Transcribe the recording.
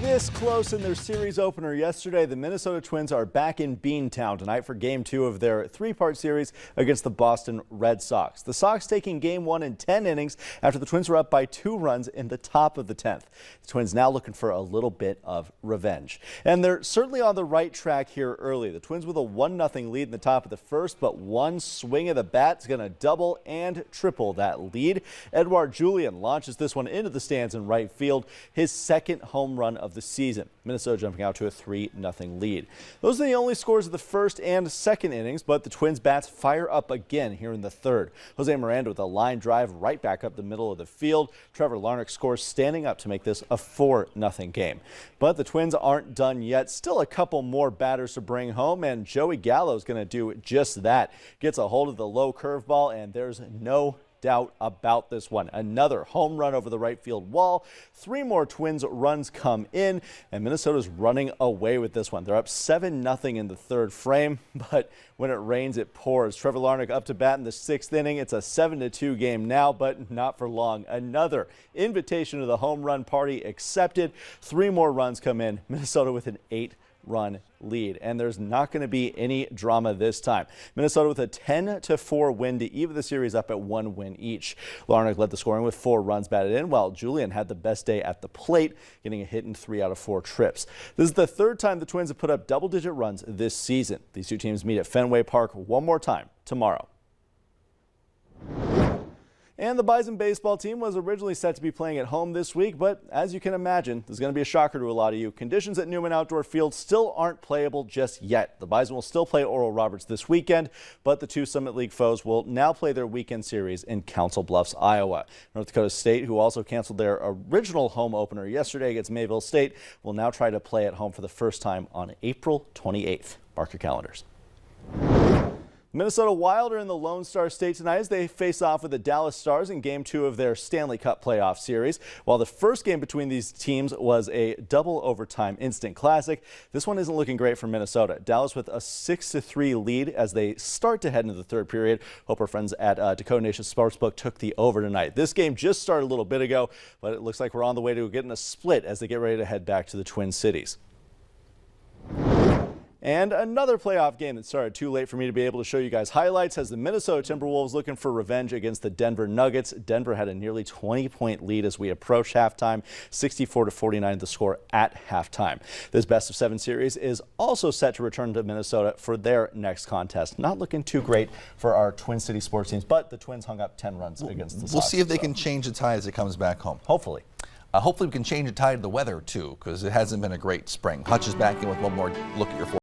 This close in their series opener yesterday, the Minnesota Twins are back in Beantown tonight for Game 2 of their three-part series against the Boston Red Sox. The Sox taking Game 1 in 10 innings after the Twins were up by 2 runs in the top of the 10th. The Twins now looking for a little bit of revenge. And they're certainly on the right track here early. The Twins with a 1-0 lead in the top of the first, but one swing of the bat is going to double and triple that lead. Edouard Julien launches this one into the stands in right field, his second home run of the season. Minnesota jumping out to a 3-0 lead. Those are the only scores of the first and second innings, but the Twins bats fire up again here in the third. Jose Miranda with a line drive right back up the middle of the field. Trevor Larnach scores standing up to make this a 4-0 game. But the Twins aren't done yet. Still a couple more batters to bring home, and Joey Gallo is going to do just that. Gets a hold of the low curveball, and there's no doubt about this one. Another home run over the right field wall. 3 more Twins runs come in, and Minnesota's running away with this one. They're up 7-0 in the third frame, but when it rains, it pours. Trevor Larnach up to bat in the 6th inning. It's a 7-2 game now, but not for long. Another invitation to the home run party accepted. 3 more runs come in. Minnesota with an 8-run lead, and there's not going to be any drama this time. Minnesota with a 10-4 win to even the series up at 1 win each. Larnach led the scoring with 4 runs batted in, while Julien had the best day at the plate, getting a hit in 3 out of 4 trips. This is the third time the Twins have put up double-digit runs this season. These two teams meet at Fenway Park one more time tomorrow. And the Bison baseball team was originally set to be playing at home this week, but as you can imagine, this is going to be a shocker to a lot of you. Conditions at Newman Outdoor Field still aren't playable just yet. The Bison will still play Oral Roberts this weekend, but the 2 Summit League foes will now play their weekend series in Council Bluffs, Iowa. North Dakota State, who also canceled their original home opener yesterday against Mayville State, will now try to play at home for the first time on April 28th. Mark your calendars. Minnesota Wild are in the Lone Star State tonight as they face off with the Dallas Stars in Game 2 of their Stanley Cup playoff series. While the first game between these teams was a double overtime instant classic, this one isn't looking great for Minnesota. Dallas with a 6-3 lead as they start to head into the third period. Hope our friends at Dakota Nation Sportsbook took the over tonight. This game just started a little bit ago, but it looks like we're on the way to getting a split as they get ready to head back to the Twin Cities. And another playoff game that started too late for me to be able to show you guys highlights has the Minnesota Timberwolves looking for revenge against the Denver Nuggets. Denver had a nearly 20-point lead as we approach halftime, 64-49 the score at halftime. This best-of-7 series is also set to return to Minnesota for their next contest. Not looking too great for our Twin City sports teams, but the Twins hung up 10 runs against the Sox. We'll see if they can change the tide as it comes back home. Hopefully. Hopefully we can change the tide of the weather, too, because it hasn't been a great spring. Hutch is back in with one more look at your